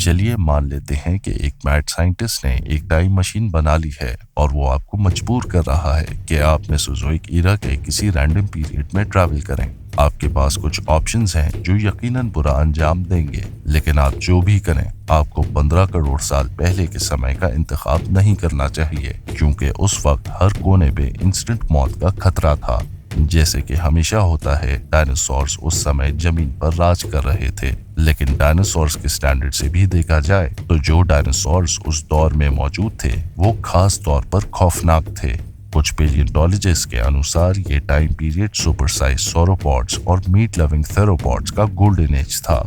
चलिए मान लेते हैं कि एक मैड साइंटिस्ट ने एक टाइम मशीन बना ली है और वो आपको मजबूर कर रहा है कि आप मेसोजोइक ईरा के किसी रैंडम पीरियड में ट्रैवल करें। आपके पास कुछ ऑप्शंस हैं जो यकीनन बुरा अंजाम देंगे, लेकिन आप जो भी करें आपको 15 करोड़ साल पहले के समय का इंतखाब नहीं करना चाहिए, क्योंकि उस वक्त हर कोने पे इंस्टेंट मौत का खतरा था। जैसे कि हमेशा होता है, डायनासोर्स उस समय जमीन पर राज कर रहे थे, लेकिन डायनासोर्स के स्टैंडर्ड से भी देखा जाए तो जो डायनासोर्स उस दौर में मौजूद थे वो खास तौर पर खौफनाक थे। कुछ पेलियोंटोलॉजिस्ट के अनुसार ये टाइम पीरियड सुपर साइज सोरोपॉड्स और मीट लविंग थेरोपॉड्स का गोल्डन एज था।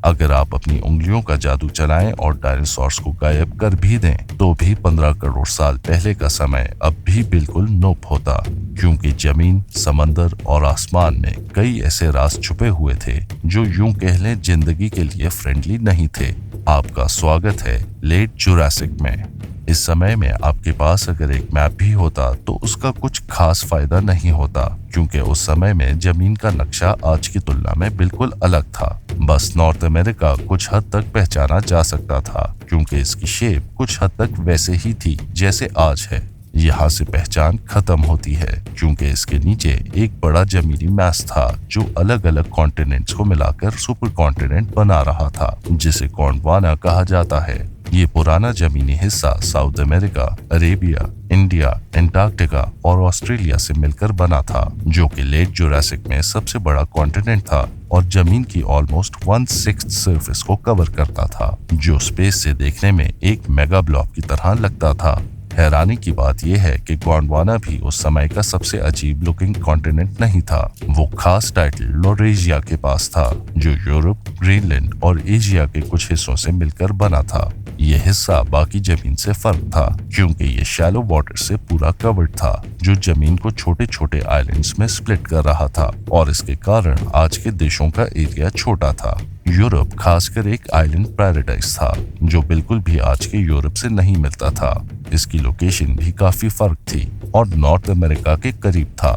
अगर आप अपनी उंगलियों का जादू चलाएं और डायनासोर्स को गायब कर भी दें तो भी 15 करोड़ साल पहले का समय अब भी बिल्कुल नोप होता, क्योंकि जमीन, समंदर और आसमान में कई ऐसे राज छुपे हुए थे जो यूं कह लें जिंदगी के लिए फ्रेंडली नहीं थे। आपका स्वागत है लेट जुरासिक में। इस समय में आपके पास अगर एक मैप भी होता तो उसका कुछ खास फायदा नहीं होता, क्योंकि उस समय में जमीन का नक्शा आज की तुलना में बिल्कुल अलग था। बस नॉर्थ अमेरिका कुछ हद तक पहचाना जा सकता था, क्योंकि इसकी शेप कुछ हद तक वैसे ही थी जैसे आज है। यहाँ से पहचान खत्म होती है, क्योंकि इसके नीचे एक बड़ा जमीनी मैस था जो अलग अलग कॉन्टिनेंट्स को मिलाकर सुपर कॉन्टिनेंट बना रहा था, जिसे गोंडवाना कहा जाता है। ये पुराना जमीनी हिस्सा south America, Arabia, India, Antarctica और ऑस्ट्रेलिया से मिलकर बना था, जो कि लेट जुरासिक में सबसे बड़ा कॉन्टिनेंट था और जमीन की ऑलमोस्ट 1/6 सरफेस को कवर करता था, जो स्पेस से देखने में एक मेगा ब्लॉक की तरह लगता था। हैरानी की बात यह है कि गोंडवाना भी उस समय का सबसे अजीब लुकिंग कॉन्टिनेंट नहीं था। वो खास टाइटल लॉरेशिया के पास था, जो यूरोप, ग्रीनलैंड और एशिया के कुछ हिस्सों से मिलकर बना था। यह हिस्सा बाकी जमीन से फर्क था, क्योंकि ये शैलो वाटर से पूरा कवर्ड था, जो जमीन को छोटे छोटे आइलैंड्स में स्प्लिट कर रहा था, और इसके कारण आज के देशों का एरिया छोटा था। यूरोप खासकर एक आइलैंड पैराडाइज था, जो बिल्कुल भी आज के यूरोप से नहीं मिलता था। इसकी लोकेशन भी काफी फर्क थी और नॉर्थ अमेरिका के करीब था।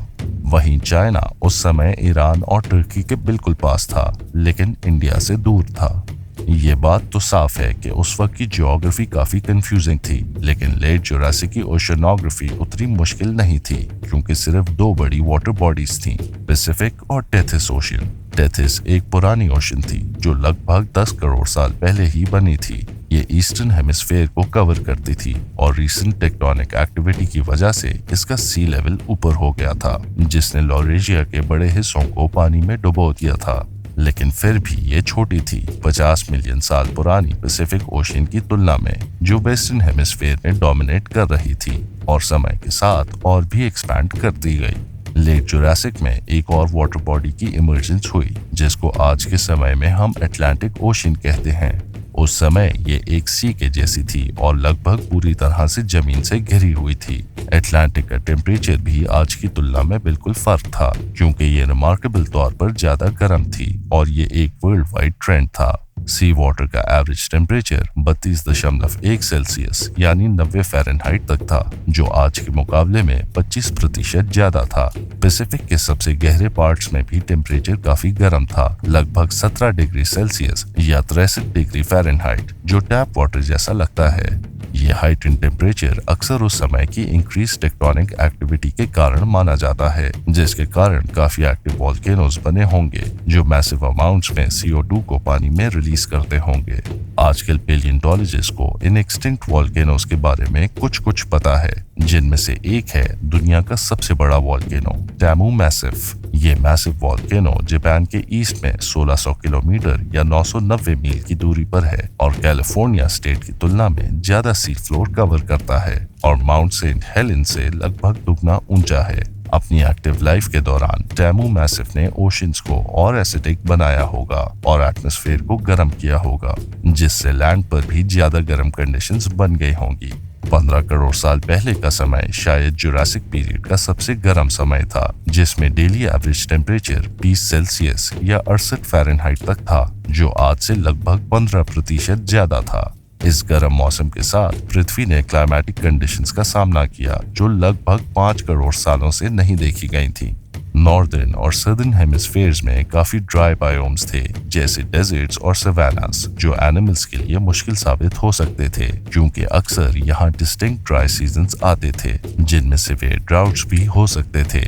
वहीं चाइना उस समय ईरान और तुर्की के बिल्कुल पास था, लेकिन इंडिया से दूर था। ये बात तो साफ है कि उस वक्त की ज्योग्राफी काफी कंफ्यूजिंग थी, लेकिन लेट जुरासिक की ओशनोग्राफी उतनी मुश्किल नहीं थी, क्योंकि सिर्फ दो बड़ी वाटर बॉडीज थीं, पैसिफिक और टेथिस ओशन। टेथिस एक पुरानी ओशन थी जो लगभग 10 करोड़ साल पहले ही बनी थी। ये ईस्टर्न हेमिस्फेयर को कवर करती थी और रीसेंट टेक्टोनिक एक्टिविटी की वजह से इसका सी लेवल ऊपर हो गया था, जिसने लॉरेशिया के बड़े हिस्सों को पानी में डुबो दिया था। लेकिन फिर भी ये छोटी थी, 50 मिलियन साल पुरानी पैसिफिक ओशन की तुलना में, जो वेस्टर्न हेमिस्फेयर में डोमिनेट कर रही थी और समय के साथ और भी एक्सपैंड करती गई। लेट जुरासिक में एक और वाटर बॉडी की इमर्जेंस हुई, जिसको आज के समय में हम अटलांटिक ओशन कहते हैं। उस समय ये एक सी के जैसी थी और लगभग पूरी तरह से जमीन से घिरी हुई थी। अटलांटिक का टेम्परेचर भी आज की तुलना में बिल्कुल फर्क था, क्योंकि ये रिमार्केबल तौर पर ज्यादा गर्म थी और ये एक वर्ल्ड वाइड ट्रेंड था। सी वाटर का एवरेज टेम्परेचर 32.1 सेल्सियस यानी 90 फ़ारेनहाइट तक था, जो आज के मुकाबले में 25% ज्यादा था। पैसिफिक के सबसे गहरे पार्ट्स में भी टेम्परेचर काफी गर्म था, लगभग 17 डिग्री सेल्सियस या 63 डिग्री फ़ारेनहाइट, जो टैप वाटर जैसा लगता है। ये हाइट इन टेम्परेचर अक्सर उस समय की इंक्रीज टेक्टोनिक एक्टिविटी के कारण माना जाता है, जिसके कारण काफी एक्टिव वॉल्केनोज बने होंगे, जो मैसिव अमाउंट्स में CO2 को पानी में रिलीज करते होंगे। आजकल पेलियोंटोलॉजिस्ट को इन एक्सटिंक्ट वॉल्केनोज के बारे में कुछ पता है, जिनमें से एक है दुनिया का सबसे बड़ा वॉल्केनो टैमू मैसिव। ये मैसिव वॉल्केनो जापान के ईस्ट में 1600 किलोमीटर या 990 मील की दूरी पर है और कैलिफोर्निया स्टेट की तुलना में ज्यादा सी फ्लोर कवर करता है और माउंट सेंट हेलेन से लगभग दुगना ऊंचा है। अपनी एक्टिव लाइफ के दौरान टैमू मैसिव ने ओशंस को और एसिडिक बनाया होगा और एटमॉस्फेयर को गर्म किया होगा, जिससे लैंड पर भी ज्यादा गर्म कंडीशंस बन गई होंगी। 15 करोड़ साल पहले का समय शायद जुरासिक पीरियड का सबसे गर्म समय था, जिसमें डेली एवरेज टेम्परेचर 20 सेल्सियस या 68 फ़ारेनहाइट तक था, जो आज से लगभग 15% ज्यादा था। इस गर्म मौसम के साथ पृथ्वी ने क्लाइमेटिक कंडीशंस का सामना किया, जो लगभग 5 करोड़ सालों से नहीं देखी गई थी। नॉर्दर्न और सदर्न हेमिस्फेयर्स में काफी ड्राई बायोम्स थे, जैसे डेजर्ट्स और सवानास, जो एनिमल्स के लिए मुश्किल साबित हो सकते थे क्योंकि अक्सर यहाँ डिस्टिंक्ट ड्राई सीजन्स आते थे जिनमें सिवियर ड्राउट्स भी हो सकते थे।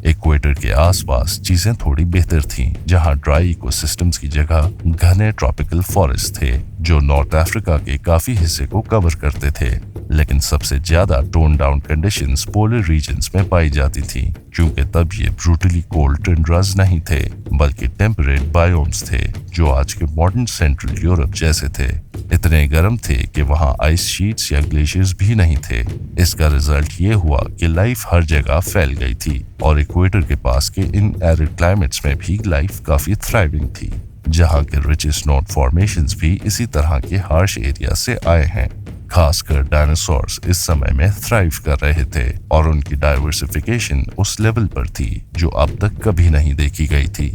इक्वेटर के आसपास चीजें थोड़ी बेहतर थीं, जहां ड्राई इकोसिस्टम्स की जगह घने ट्रॉपिकल फॉरेस्ट थे जो नॉर्थ अफ्रीका के काफी हिस्से को कवर करते थे। लेकिन सबसे ज्यादा tone down conditions polar regions में पाई जाती थी, क्योंकि तब ये ब्रूटली कोल्ड टंड्रास नहीं थे बल्कि टेम्परेट बायोम्स थे जो आज के मॉडर्न सेंट्रल यूरोप जैसे थे। इतने गर्म थे कि वहाँ आइस शीट्स या ग्लेशियर्स भी नहीं थे। इसका रिजल्ट ये हुआ कि लाइफ हर जगह फैल गई थी और इक्वेटर के पास के इन एरिड क्लाइमेट्स में भी लाइफ काफी थ्राइविंग थी, जहाँ के रिचेस्ट नोन फॉर्मेशंस भी इसी तरह के हार्श एरिया से आए हैं। खासकर डायनासोर्स इस समय में थ्राइव कर रहे थे और उनकी डाइवर्सिफिकेशन उस लेवल पर थी जो अब तक कभी नहीं देखी गई थी।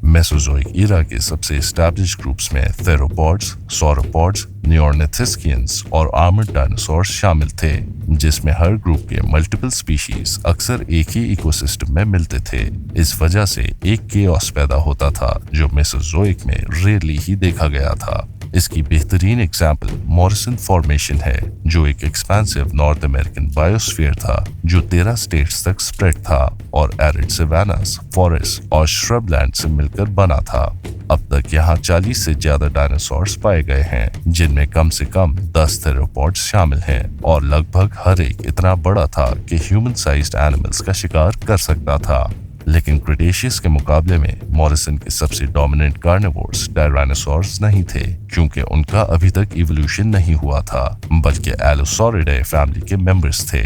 मेसोजोइक ईरा के सबसे एस्टैब्लिश ग्रुप्स में थेरोपॉड्स, सॉरोपॉड्स, नियोर्निथिस्कियंस और आर्मर्ड डायनासोर्स शामिल थे, जिसमें हर ग्रुप के मल्टीपल स्पीशीज अक्सर एक ही इकोसिस्टम में मिलते थे। इस वजह से एक केओस पैदा होता था जो मेसोजोइक में रेयरली ही देखा गया था। इसकी बेहतरीन एग्जाम्पल मॉरिसन फॉर्मेशन है, जो एक एक्सपेंसिव नॉर्थ अमेरिकन बायोस्फीयर था जो 13 स्टेट्स तक स्प्रेड था और एरिड सवानास, फॉरेस्ट और श्रबलैंड से मिलकर बना था। अब तक यहाँ 40 से ज्यादा डायनासोर्स पाए गए हैं, जिनमें कम से कम 10 थेरोपॉड्स शामिल हैं और लगभग हर एक इतना बड़ा था कि ह्यूमन साइज्ड एनिमल्स का शिकार कर सकता था। लेकिन क्रिटेशियस के मुकाबले में मॉरिसन के सबसे डोमिनेंट कार्निवोर्स टायरानोसॉर्स नहीं थे, क्योंकि उनका अभी तक इवोल्यूशन नहीं हुआ था, बल्कि एलोसॉरिडाe फैमिली के मेंबर्स थे।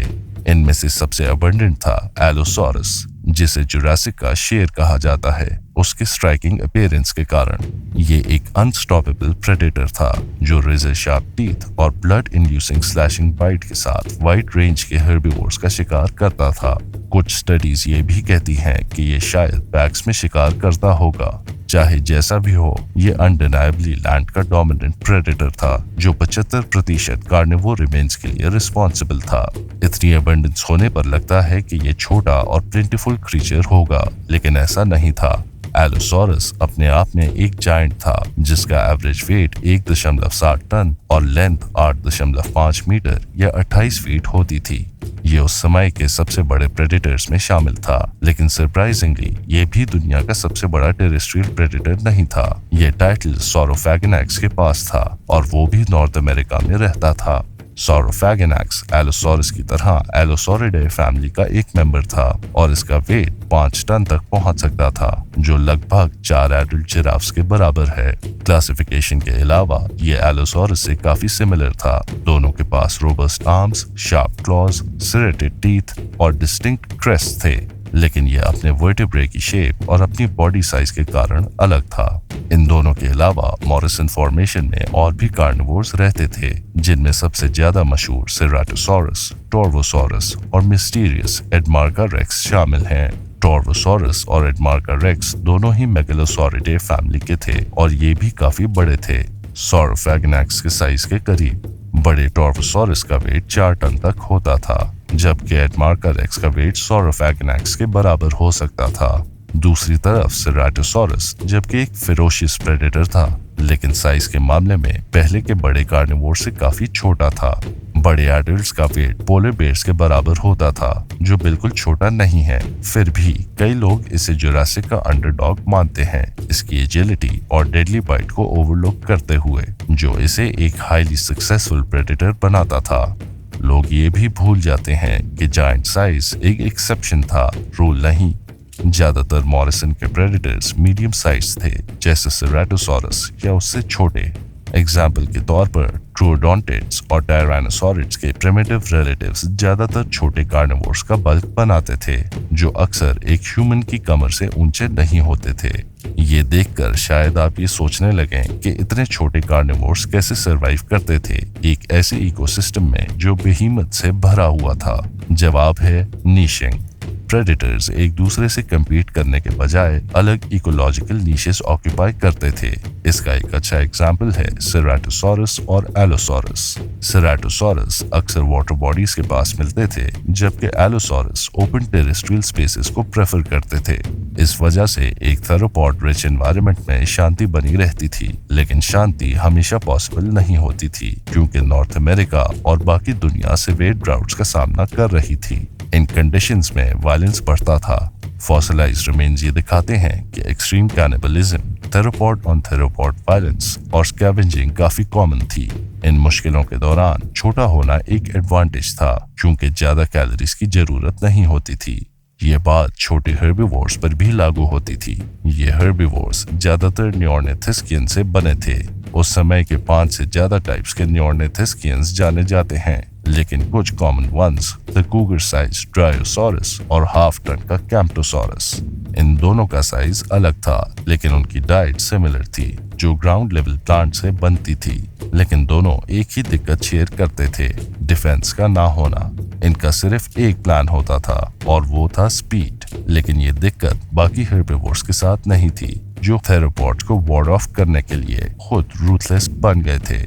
इनमें से सबसे अबंडेंट था एलोसॉरस, जिसे जुरासिक का शेर कहा जाता है उसके स्ट्राइकिंग अपीयरेंस के कारण। ये एक अनस्टॉपेबल प्रेडेटर था जो रेजर शार्प टीथ और ब्लड इंड्यूसिंग स्लैशिंग बाइट के साथ वाइड रेंज के हर्बीवोर्स का शिकार करता था। कुछ स्टडीज ये भी कहती हैं कि ये शायद पैक्स में शिकार करता होगा। चाहे जैसा भी हो, ये अनडिनायबली लैंड का डोमिनेंट प्रेडेटर था जो 75% कार्निवोर रिमेन्स के लिए रिस्पॉन्सिबल था। इतनी अबंडेंस होने पर लगता है कि ये छोटा और प्लेंटिफुल क्रीचर होगा, लेकिन ऐसा नहीं था। एलोसॉरस अपने आप में एक जायंट था जिसका एवरेज वेट 1.7 टन और लेंथ 8.5 मीटर या 28 फीट होती थी। ये उस समय के सबसे बड़े प्रेडेटर्स में शामिल था, लेकिन सरप्राइजिंगली ये भी दुनिया का सबसे बड़ा टेरेस्ट्रियल प्रेडेटर नहीं था। ये टाइटल सॉरोफैगनाक्स के पास था और वो भी नॉर्थ अमेरिका में रहता था। सॉरोफैगनाक्स एलोसॉरस की तरह एलोसॉरिडाe फैमिली का एक मेंबर था और इसका वेट 5 टन तक पहुंच सकता था, जो लगभग 4 एडल्ट जिराफ्स के बराबर है। क्लासिफिकेशन के अलावा ये एलोसॉरस से काफी सिमिलर था। दोनों के पास robust arms, sharp claws, serrated teeth और डिस्टिंक्ट क्रेस्ट थे, लेकिन ये अपने वर्टेब्रे की शेप और अपनी बॉडी साइज के कारण अलग था। इन दोनों के अलावा मॉरिसन फॉर्मेशन में और भी कार्निवोर्स रहते थे, जिनमें सबसे ज्यादा मशहूर सेराटोसॉरस, टॉर्वोसॉरस और मिस्टीरियस एडमार्का रेक्स शामिल हैं। टॉर्वोसॉरस और एडमार्का रेक्स दोनों ही मेगलोसॉरिडाe फैमिली के थे और ये भी काफी बड़े थे, सॉरोफैगनाक्स के साइज के करीब। बड़े टॉर्वोसॉरस का वेट 4 टन तक होता था, जबकि एडमार्का रेक्स का वेट सॉरोफैगनाक्स के बराबर हो सकता था। दूसरी तरफ सेराटोसॉरस जबकि एक फेरोशियस प्रेडेटर था, लेकिन साइज के मामले में पहले के बड़े कार्निवोर से काफी छोटा था। बड़े एडल्ट्स का वेट पोलर बेयर्स के बराबर होता था, जो बिल्कुल छोटा नहीं है। फिर भी कई लोग इसे जुरासिक का अंडरडॉग मानते हैं, इसकी एजिलिटी और डेडली बाइट को ओवरलुक करते हुए, जो इसे एक हाईली सक्सेसफुल प्रेडेटर बनाता था। लोग ये भी भूल जाते हैं कि जायंट साइज एक एक्सेप्शन था, रूल नहीं। ज्यादातर मॉरिसन के प्रेडेटर्स मीडियम साइज थे, जैसे सेराटोसॉरस या उससे छोटे। एग्जाम्पल के तौर पर ट्रोडोंटिड्स और टायरानोसॉरिड्स के प्रिमिटिव रिलेटिव्स ज्यादातर छोटे कार्निवोर्स का बल्क बनाते थे, जो अक्सर एक ह्यूमन की कमर से ऊंचे नहीं होते थे। ये देखकर शायद आप ये सोचने लगें कि इतने छोटे कार्निवोर्स कैसे सरवाइव करते थे एक ऐसे इकोसिस्टम में जो बेहीमत से भरा हुआ था। जवाब है नीशिंग। प्रेडेटर्स एक दूसरे से कम्पीट करने के बजाय अलग इकोलॉजिकल नीशेस ऑक्यूपाई करते थे। इसका एक अच्छा एग्जाम्पल है सेराटोसॉरस और एलोसॉरस। सेराटोसॉरस अक्सर वाटर बॉडीज के पास मिलते थे, जबकि एलोसॉरस ओपन टेरेस्ट्रियल स्पेसेस को प्रेफर करते थे। इस वजह से एक थेरोपॉड रिच एनवायरनमेंट में शांति बनी रहती थी, लेकिन शांति हमेशा पॉसिबल नहीं होती थी क्योंकि नॉर्थ अमेरिका और बाकी दुनिया सेवेयर ड्राउट्स का सामना कर रही थी। इन कंडीशंस में वायलेंस बढ़ता था। फॉसिलाइज्ड रिमेन्स ये दिखाते हैं कि extreme cannibalism, theropod on theropod violence और स्कैवेंजिंग काफी कॉमन थी। इन मुश्किलों के दौरान छोटा होना एक एडवांटेज था क्योंकि ज्यादा कैलोरीज की जरूरत नहीं होती थी। ये बात छोटे हर्बिवोर्स पर भी लागू होती थी। ये हर्बिवोर्स ज्यादातर नियोर्निथिस्कियन से बने थे। उस समय के 5 से ज्यादा टाइप्स के नियोर्निथिस्कियंस जाने जाते हैं, लेकिन कुछ common ones the cougar size dryosaurus और हाफ टन का कैम्प्टोसॉरस। इन दोनों का साइज अलग था, लेकिन उनकी डाइट सिमिलर थी, जो ग्राउंड लेवल प्लांट से बनती थी। लेकिन दोनों एक ही दिक्कत शेयर करते थे, डिफेंस का ना होना। इनका सिर्फ एक प्लान होता था और वो था स्पीड। लेकिन ये दिक्कत बाकी हर्बिवोर्स के साथ नहीं थी, जो थेरोपॉड्स को वार्ड ऑफ करने के लिए खुद रूथलेस बन गए थे।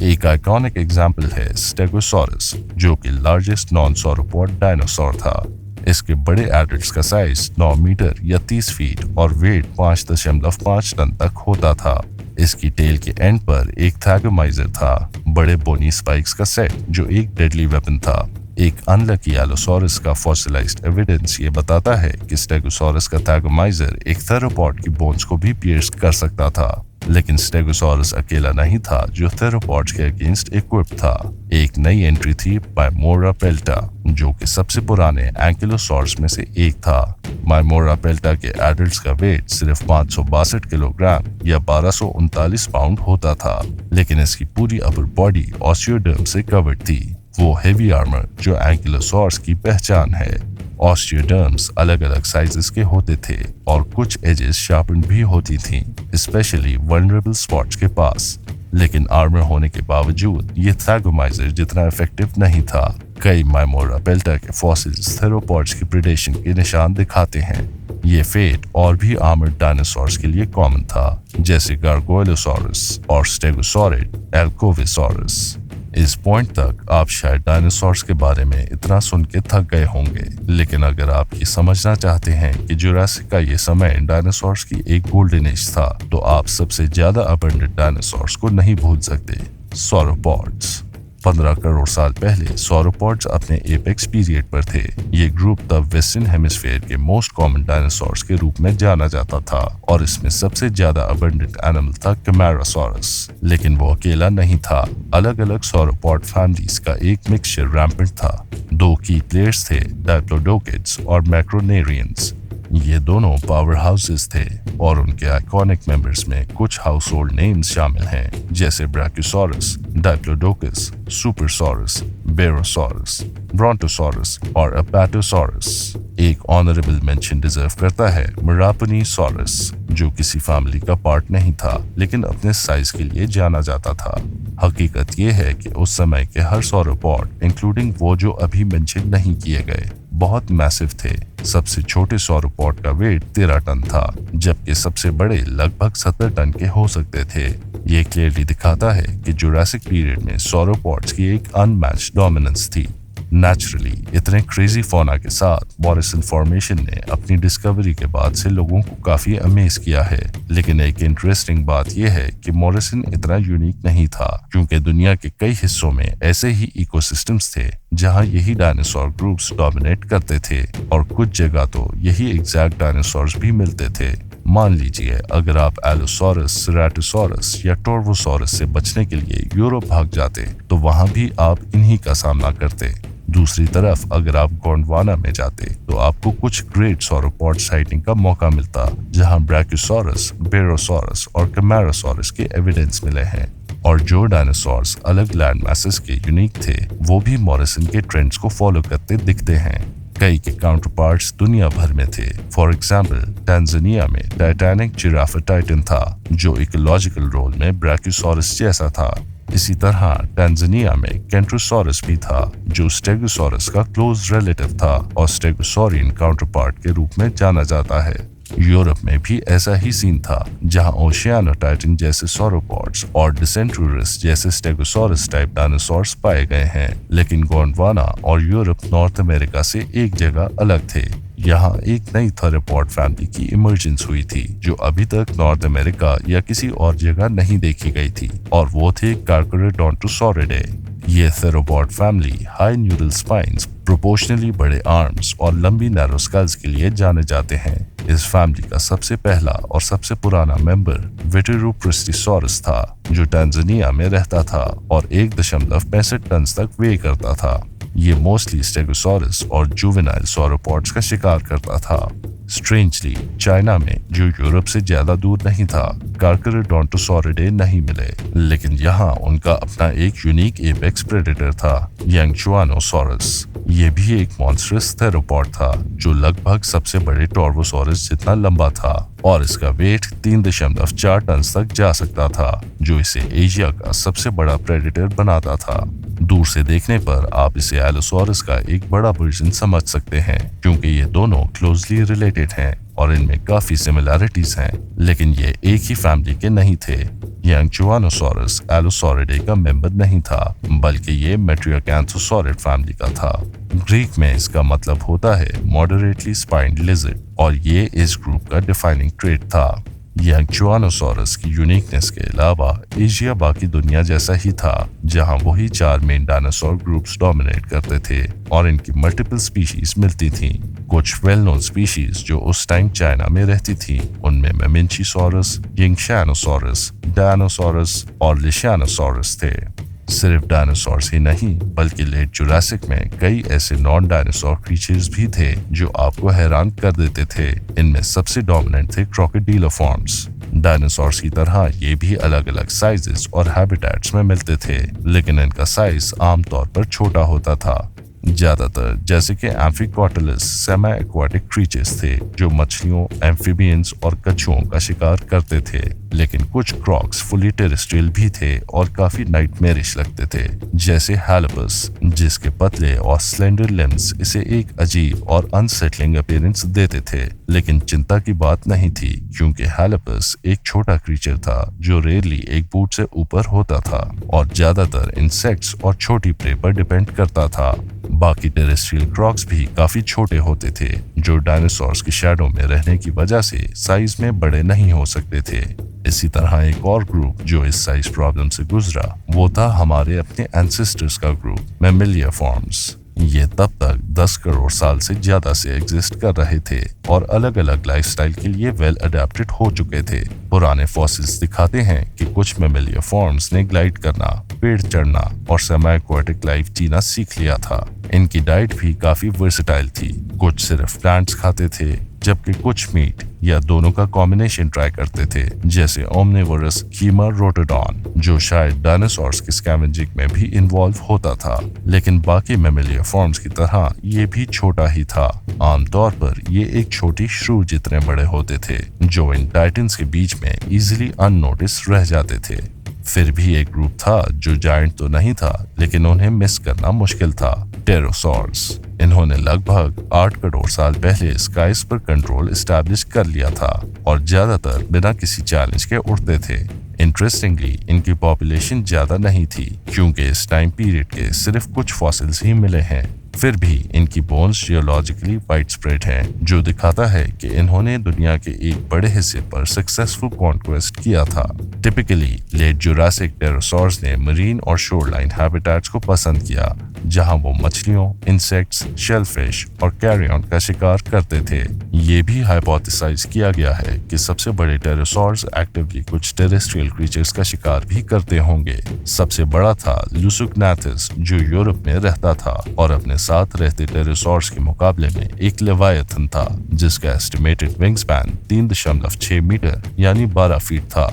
एक आइकॉनिक एग्जाम्पल है स्टेगोसॉरस, जो कि लार्जेस्ट नॉन सॉरोपॉड डायनासोर था। इसके बड़े एडल्ट्स का साइज 9 मीटर या 30 फीट और वेट 5.5 टन तक होता था। इसकी टेल के एंड पर एक थैगोमाइजर था, बड़े बोनी स्पाइक्स का सेट, जो एक डेडली वेपन था। एक अनलकी एलोसॉरस का फॉसिलाइज्ड एविडेंस ये बताता है कि स्टेगोसॉरस का थैगोमाइजर एक थेरोपॉड की बोन्स को भी पियर्स कर सकता था। लेकिन स्टेगोसॉरस अकेला नहीं था जो थेरोपॉड्स के अगेंस्ट इक्विप्ड था। एक नई एंट्री थी माइमोरा पेल्टा, जो कि सबसे पुराने एंकिलोसॉर्स में से एक था। माइमोरा पेल्टा के एडल्ट्स का वेट सिर्फ 562 किलोग्राम या 1239 पाउंड होता था, लेकिन इसकी पूरी अपर बॉडी ऑस्टियोडर्म से कवर्ड थी, वो हेवी आर्मर जो एंकिलोसॉर्स की पहचान है। ऑस्टियोडर्म्स अलग अलग साइजेस के होते थे और कुछ एजेस शार्पन्ड भी होती थीं, स्पेशली वल्नरेबल स्पॉट्स के पास। लेकिन आर्मर होने के बावजूद ये थैगोमाइजर जितना इफेक्टिव नहीं था। कई माइमोरा पेल्टा के फॉसिल्स थेरोपॉड्स की प्रेडेशन के निशान दिखाते हैं। ये फेट और भी आर्मर्ड डायनासोर्स के लिए कॉमन था, जैसे गार्गोइलोसॉरस और स्टेगोसॉरिड एल्कोविसॉरस। इस पॉइंट तक आप शायद डायनासोर्स के बारे में इतना सुन के थक गए होंगे, लेकिन अगर आप ये समझना चाहते हैं कि जुरासिक का ये समय डायनासोर्स की एक गोल्डन एज था, तो आप सबसे ज्यादा अबंडेंट डायनासोर्स को नहीं भूल सकते, सॉरोपॉड्स। 15 करोड़ साल पहले सॉरोपॉड्स अपने एपेक्स पीरियड पर थे। ये ग्रुप तब वेस्टर्न हेमिस्फीयर के मोस्ट कॉमन डायनासोर्स के रूप में जाना जाता था और इसमें सबसे ज्यादा अबंडेंट एनिमल था कैमेरासॉरस। लेकिन वो अकेला नहीं था, अलग अलग सॉरोपॉड फैमिलीज का एक मिक्सचर रैम्पेंट था। 2 की प्लेयर्स थे, डायप्लोडोकिड्स और मैक्रोनेरियंस। ये दोनों पावर हाउसेस थे और उनके आइकॉनिक मेंबर्स में कुछ हाउस होल्ड नेम्स शामिल हैं, जैसे ब्रैकियोसॉरस, डायप्लोडोकस, सुपरसॉरस, बेरोसॉरस, ब्रोंटोसॉरस और अपाटोसॉरस। एक ऑनरेबल मेंशन डिजर्व करता है मेरापनीसॉरस, जो किसी फैमिली का पार्ट नहीं था, लेकिन अपने साइज के लिए जाना जाता था। हकीकत यह है कि उस समय के हर सॉरोपॉड, इंक्लूडिंग वो जो अभी मेंशन नहीं किए गए, बहुत मैसिव थे। सबसे छोटे सॉरोपॉड का वेट 13 टन था, जबकि सबसे बड़े लगभग 70 टन के हो सकते थे। ये क्लियरली दिखाता है कि जुरासिक पीरियड में सॉरोपॉड्स की एक अनमैच्ड डोमिनेंस थी। नेचुरली इतने क्रेजी फौना के साथ मॉरिसन फॉर्मेशन ने अपनी डिस्कवरी के बाद से लोगों को काफी अमेज किया है। लेकिन एक इंटरेस्टिंग बात यह है कि मॉरिसन इतना यूनिक नहीं था, क्योंकि दुनिया के कई हिस्सों में ऐसे ही इकोसिस्टम्स थे जहां यही डायनासोर ग्रुप्स डोमिनेट करते थे, और कुछ जगह तो यही एग्जैक्ट डायनासोर्स भी मिलते थे। मान लीजिए अगर आप एलोसॉरस, सेराटोसॉरस या टोर्वोसॉरस से बचने के लिए यूरोप भाग जाते, तो वहां भी आप इन्हीं का सामना करते। दूसरी तरफ अगर आप गोंडवाना में जाते, तो आपको कुछ ग्रेट सॉरोपॉड साइटिंग का मौका मिलता, जहां ब्रैकियोसॉरस, बेरोसॉरस और कैमेरासॉरस के एविडेंस मिले हैं। और जो डायनासोर्स अलग लैंड मैसेस के यूनिक थे, वो भी मॉरिसन के ट्रेंड्स को फॉलो करते दिखते हैं। कई के काउंटर पार्ट्स दुनिया भर में थे। फॉर एग्जाम्पल, टांजानिया में टाइटैनिक जिराफ टाइटन था, जो इकोलॉजिकल रोल में ब्रैकियोसॉरस जैसा था। इसी तरह टांजानिया में कैंट्रोसॉरस भी था, जो स्टेगोसॉरस का क्लोज रिलेटिव था और स्टेगोसॉरियन काउंटरपार्ट के रूप में जाना जाता है। यूरोप में भी ऐसा ही सीन था, जहां ओशियानोटाइटन जैसे सॉरोपॉड्स और डिसेंट्रोरस जैसे स्टेगोसॉरस टाइप डायनासोर्स पाए गए हैं, लेकिन गोंडवाना और यूरोप नॉर्थ अमेरिका से एक जगह अलग थे। यहाँ एक नई थेरोपॉड फैमिली की इमर्जेंस हुई थी, जो अभी तक नॉर्थ अमेरिका या किसी और जगह नहीं देखी गई थी, और वो थे कार्कोरेडोंटोसॉरिडे। ये theropod family high neural spines, proportionally बड़े आर्म्स और लंबी नैरो स्कल्स के लिए जाने जाते हैं। इस फैमिली का सबसे पहला और सबसे पुराना मेंबर विटेरोप्रिस्टिसॉरस था, जो टांजानिया में रहता था और 1.65 टन तक वे करता था। ये मोस्टली स्टेगोसॉरस और जुवेनाइल सॉरोपॉड्स का शिकार करता था। स्ट्रेंजली, चाइना में, जो यूरोप से ज्यादा दूर नहीं था, कार्कोरेडोंटोसॉरिडे नहीं मिले, लेकिन यहाँ उनका अपना एक यूनिक एपेक्स प्रेडेटर था, यांगचुआनोसॉरस। ये भी एक मॉन्स्टरस थेरोपॉड था, जो लगभग सबसे बड़े टॉर्वोसॉरस जितना लंबा था, और इसका वेट 3.4 टन तक जा सकता था, जो इसे एशिया का सबसे बड़ा प्रेडेटर बनाता था। दूर से देखने पर आप इसे एलोसॉरस का एक बड़ा वर्जन समझ सकते हैं, क्योंकि ये दोनों क्लोजली रिलेटेड हैं और इनमें काफी सिमिलैरिटीज हैं, लेकिन ये एक ही फैमिली के नहीं थे। यांगचुआनोसॉरस एलोसॉरिडे का मेंबर नहीं था, बल्कि ये मेट्रियोकैंथोसॉरिड फैमिली का था। ग्रीक में इसका मतलब होता है मॉडरेटली स्पाइन्ड लिजर्ड, और ये इस ग्रुप का डिफाइनिंग ट्रेट था। यांगचुआनोसॉरस की यूनिकनेस के अलावा एशिया बाकी दुनिया जैसा ही था, जहां वही 4 मेन डायनासोर ग्रुप्स डोमिनेट करते थे और इनकी मल्टीपल स्पीशीज मिलती थीं। कुछ वेल नोन स्पीशीज जो उस टाइम चाइना में रहती थी, उनमें मेमिंचीसॉरस, यिंगशानोसॉरस, डायनोसॉरस और लिशियानोसॉरस थे। सिर्फ डायनासोर्स ही नहीं, बल्कि लेट जुरासिक में कई ऐसे नॉन डायनासोर क्रीचर्स भी थे जो आपको हैरान कर देते थे। इनमें सबसे डोमिनेंट थे क्रोकोडाइलोफॉर्म्स। डायनासोर्स की तरह ये भी अलग अलग साइजेस और हैबिटेट्स में मिलते थे, लेकिन इनका साइज आमतौर पर छोटा होता था। ज्यादातर जैसे कि एम्फिकॉटिलस सेमी एक्वाटिक क्रीचर्स थे, जो मछलियों, एम्फीबियंस और कछुओं का शिकार करते थे, लेकिन कुछ क्रॉक्स फुली टेरेस्ट्रियल भी थे और काफी नाइटमेरिश लगते थे, जैसे हैलपस, जिसके पतले और स्लेंडर लिम्स इसे एक अजीब और अनसेटलिंग अपीयरेंस देते थे। लेकिन चिंता की बात नहीं थी, क्योंकि हैलपस एक छोटा क्रीचर था जो रेयरली एक फुट से ऊपर होता था और ज्यादातर इंसेक्ट्स और छोटी प्रे पर डिपेंड करता था। बाकी टेरेस्ट्रियल क्रॉक्स भी काफी छोटे होते थे, जो डायनासोर्स की शैडो में रहने की वजह से साइज में बड़े नहीं हो सकते थे। इसी तरह एक और ग्रुप जो इस साइज प्रॉब्लम से गुजरा, वो था हमारे अपने एंसेस्टर्स का ग्रुप, मैमेलियाफॉर्म्स। ये तब तक 10 करोड़ साल से ज्यादा से एग्जिस्ट कर रहे थे और अलग अलग लाइफस्टाइल के लिए वेल अडेप्टेड हो चुके थे। पुराने फॉसिल्स दिखाते हैं कि कुछ मैमेलियाफॉर्म्स ने ग्लाइड करना, पेड़ चढ़ना और सेमी एक्वाटिक लाइफ जीना सीख लिया था। इनकी डाइट भी काफी वर्सेटाइल थी। कुछ सिर्फ प्लांट्स खाते थे, जबकि कुछ मीट या दोनों का कॉम्बिनेशन ट्राई करते थे, जैसे ओमनिवोरस कीमारोटोडॉन, जो शायद डायनासोर्स के स्कैवेंजिंग में भी इन्वॉल्व होता था। लेकिन बाकी मैमेलियाफॉर्म्स की तरह ये भी छोटा ही था। आमतौर पर ये एक छोटी श्रू जितने बड़े होते थे, जो इन टाइटन्स के बीच में इजीली अननोटिस रह जाते थे। फिर भी एक ग्रुप था जो जायंट तो नहीं था, लेकिन उन्हें मिस करना मुश्किल था, टेरोसॉर्स। इन्होंने लगभग 8 करोड़ साल पहले स्काइस पर कंट्रोल एस्टैब्लिश कर लिया था और ज्यादातर बिना किसी चैलेंज के उड़ते थे। इंटरेस्टिंगली, इनकी पॉपुलेशन ज्यादा नहीं थी, क्योंकि इस टाइम पीरियड के सिर्फ कुछ फॉसिल्स ही मिले हैं। फिर भी इनकी बोन्स जियोलॉजिकली वाइड स्प्रेड हैं, जो दिखाता है कि इन्होंने दुनिया के एक बड़े हिस्से पर सक्सेसफुल कॉन्क्वेस्ट किया था। टिपिकली लेट जुरासिक टेरोसॉर्स ने मरीन और शोरलाइन हैबिटेट्स को पसंद किया, जहां वो मछलियों, इंसेक्ट्स, शेलफिश और कैरियन का शिकार करते थे। ये भी हाइपोथेसाइज किया गया है कि सबसे बड़े टेरोसॉर्स एक्टिवली कुछ टेरेस्ट्रियल क्रीचर्स का शिकार भी करते होंगे। सबसे बड़ा था लुसुगनाथस, जो यूरोप में रहता था और अपने साथ रहते टेरोसॉर्स के मुकाबले में एक लेवायथन था, जिसका एस्टिमेटेड विंग स्पैन 3.6 मीटर यानी 12 फीट था।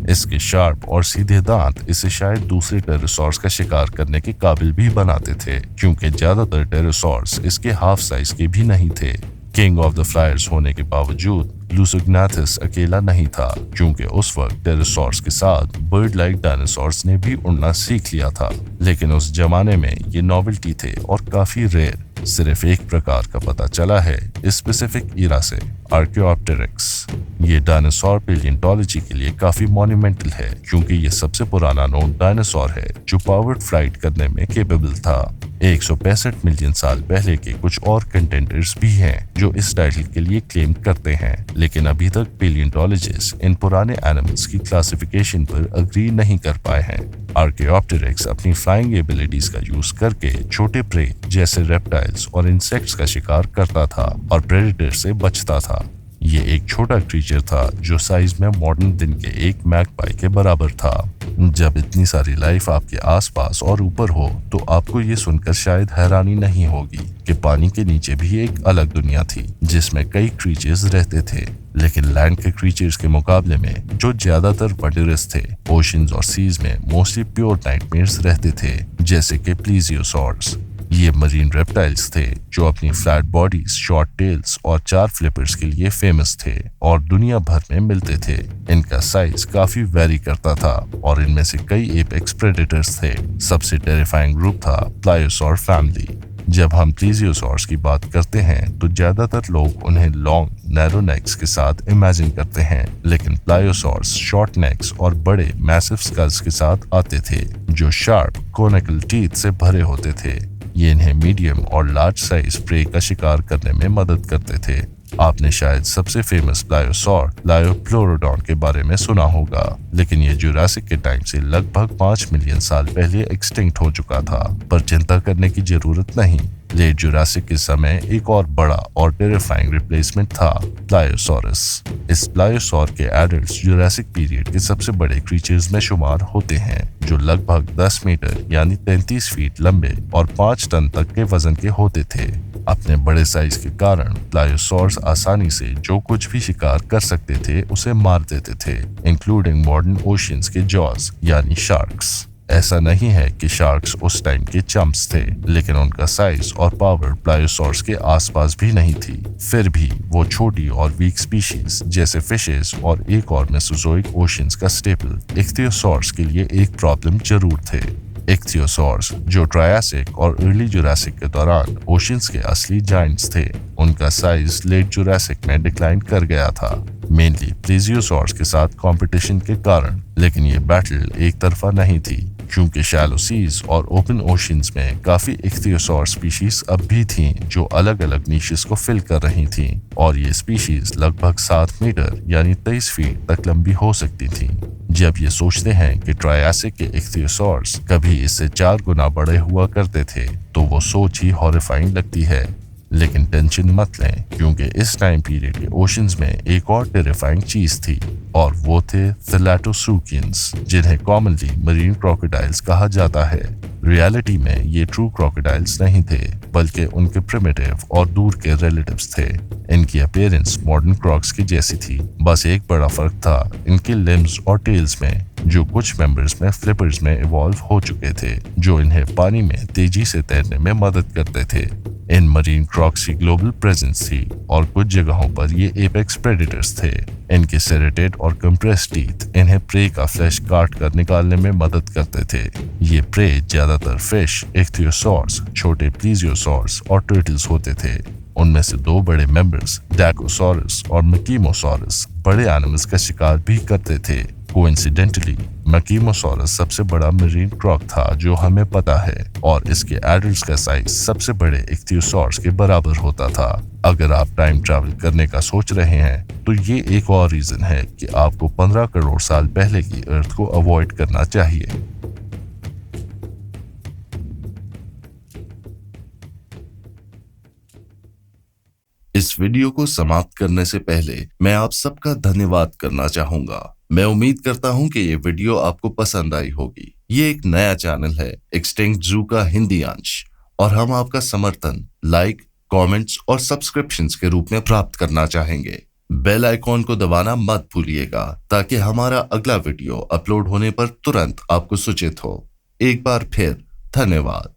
इसके शार्प और सीधे दांत इसे शायद दूसरे टेरोसॉर्स का शिकार करने के काबिल भी बनाते थे, क्योंकि ज्यादातर टेरोसॉर्स इसके हाफ साइज के भी नहीं थे। किंग ऑफ द फ्लायर्स होने के बावजूद लूसिग्नाथस अकेला नहीं था, क्योंकि उस वक्त टेरोसॉर्स के साथ बर्ड लाइक डायनासोर्स ने भी उड़ना सीख लिया था। लेकिन उस जमाने में ये नॉवेल्टी थे और काफी रेयर। सिर्फ एक प्रकार का पता चला है स्पेसिफिक इरा से, आर्कियोप्टेरिक्स। ये डायनासोर पेलियोंटोलॉजी के लिए काफी मॉन्यूमेंटल है, क्योंकि ये सबसे पुराना नोन डायनासोर है जो पावर्ड फ्लाइट करने में केपेबल था। 165 मिलियन साल पहले के कुछ और कंटेंडर्स भी हैं जो इस टाइटल के लिए क्लेम करते हैं, लेकिन अभी तक पेलियोंटोलॉजिस्ट इन पुराने एनिमल्स की क्लासिफिकेशन पर अग्री नहीं कर पाए हैं। आर्कियोप्टेरिक्स अपनी फ्लाइंग एबिलिटीज का यूज करके छोटे प्रे जैसे रेप्टाइल्स और इंसेक्ट्स का शिकार करता था और प्रेडेटर से बचता था। ये एक छोटा क्रीचर था जो साइज में मॉडर्न दिन के एक मैगपाई के बराबर था। जब इतनी सारी लाइफ आपके आसपास और ऊपर हो तो आपको ये सुनकर शायद हैरानी नहीं होगी कि पानी के नीचे भी एक अलग दुनिया थी जिसमें कई क्रीचर्स रहते थे। लेकिन लैंड के क्रीचर्स के मुकाबले में जो ज्यादातर वंडरस थे, ओशंस और सीज में मोस्टली प्योर नाइटमेयर्स रहते थे, जैसे कि प्लीजियोसॉर्स। ये मरीन रेप्टाइल्स थे जो अपनी फ्लैट बॉडीज, शॉर्ट टेल्स और 4 फ्लिपर्स के लिए फेमस थे और दुनिया भर में मिलते थे। इनका साइज काफी वेरी करता था और इनमें से कई एपेक्स प्रेडेटर्स थे। सबसे टेरिफाइंग ग्रुप था प्लायोसॉर फैमिली। जब हम प्लीजियोसॉर्स की बात करते हैं तो ज्यादातर लोग उन्हें लॉन्ग नैरो नेक्स के साथ इमेजिन करते हैं, लेकिन प्लायोसॉर्स शॉर्ट नेक्स और बड़े मैसिव स्कल्स के साथ आते थे जो शार्प कोनिकल टीथ से भरे होते थे। ये इन्हें मीडियम और लार्ज साइज प्रे का शिकार करने में मदद करते थे। आपने शायद सबसे फेमस प्लायोसॉर लायोप्लोरोडॉन के बारे में सुना होगा, लेकिन ये जुरासिक के टाइम से लगभग 5 मिलियन साल पहले एक्सटिंक्ट हो चुका था। पर चिंता करने की जरूरत नहीं, लेट जुरासिक के समय एक और बड़ा और टेरिफाइंग रिप्लेसमेंट था, प्लायोसॉरस। इस प्लायोसॉर के एडल्ट्स जुरासिक पीरियड के सबसे बड़े क्रीचर्स में शुमार होते हैं, जो लगभग 10 मीटर यानी 33 फीट लंबे और 5 टन तक के वजन के होते थे। अपने बड़े साइज के कारण प्लायोसॉर्स आसानी से जो कुछ भी शिकार कर सकते थे उसे मार देते थे, इंक्लूडिंग मॉडर्न ओशियंस के जॉज यानी शार्क्स। ऐसा नहीं है कि शार्क्स उस टाइम के चंप्स थे, लेकिन उनका साइज और पावर प्लायोसॉर्स के आसपास भी नहीं थी। फिर भी वो छोटी और वीक स्पीशीज जैसे फिशेस और एक और मेसोजोइक ओशियंस का स्टेपल इख्तियोसॉर्स के लिए एक प्रॉब्लम जरूर थे। इख्तियोसॉर्स जो ट्रायासिक और अर्ली जुरासिक के दौरान ओशियंस के असली जायंट्स थे, उनका साइज लेट जुरासिक में डिक्लाइन कर गया था, मेनली प्लीजियोसॉर्स के साथ कंपटीशन के कारण। लेकिन ये बैटल एक तरफा नहीं थी, क्योंकि शैलो सीज और ओपन ओशियंस में काफी इख्तियोसॉर स्पीशीज अब भी थीं जो अलग अलग नीशेस को फिल कर रही थीं, और ये स्पीशीज लगभग 7 मीटर यानी 23 फीट तक लंबी हो सकती थीं। जब ये सोचते हैं कि ट्रायासिक के इख्तियोसॉर्स कभी इससे 4 गुना बड़े हुआ करते थे, तो वो सोच ही हॉरिफाइंग लगती है। लेकिन टेंशन मत लें, क्योंकि इस टाइम पीरियड के ओशंस में एक और टेरिफाइंग चीज थी, और वो थे थैलेटोसुकियंस, जिन्हें कॉमनली मरीन क्रोकोडाइल्स कहा जाता है। रियलिटी में ये ट्रू क्रोकोडाइल्स नहीं थे, बल्कि उनके प्रिमिटिव और दूर के रिलेटिव्स थे। इनकी अपीयरेंस मॉडर्न क्रॉक्स की जैसी थी, बस एक बड़ा फर्क था इनके लिम्स और टेल्स में, जो कुछ मेंबर्स में फ्लिपर्स में इवॉल्व हो चुके थे, जो इन्हें पानी में तेजी से तैरने में मदद करते थे। इन मरीन क्रॉक्स की ग्लोबल प्रेजेंस थी, और कुछ जगहों पर ये एपेक्स प्रेडेटर्स थे। इनके सेरेटेड और कंप्रेस्ड टीथ इन्हें प्रे का फ्लैश काट कर निकालने में मदद करते थे। ये प्रे ज्यादातर फिश, इख्तियोसॉर्स, छोटे प्लीजियोसॉर्स और टर्टल्स होते थे। उनमें से 2 बड़े मेंबर्स, डाकोसॉरस और मकीमोसॉरस, बड़े एनिमल्स का शिकार भी करते थे। कोइंसिडेंटली मकीमोसॉरस सबसे बड़ा मरीन क्रॉक था जो हमें पता है, और इसके एडल्ट्स का साइज सबसे बड़े इख्तियोसॉर्स के बराबर होता था। अगर आप टाइम ट्रैवल करने का सोच रहे हैं, तो ये एक और रीजन है कि आपको 15 करोड़ साल पहले की अर्थ को अवॉइड करना चाहिए। इस वीडियो को समाप्त करने से पहले मैं आप सबका धन्यवाद करना चाहूंगा। मैं उम्मीद करता हूं कि ये वीडियो आपको पसंद आई होगी। ये एक नया चैनल है, एक्सटिंक्ट जू का हिंदी अंश, और हम आपका समर्थन लाइक, कमेंट्स और सब्सक्रिप्शंस के रूप में प्राप्त करना चाहेंगे। बेल आइकॉन को दबाना मत भूलिएगा, ताकि हमारा अगला वीडियो अपलोड होने पर तुरंत आपको सूचित हो। एक बार फिर धन्यवाद।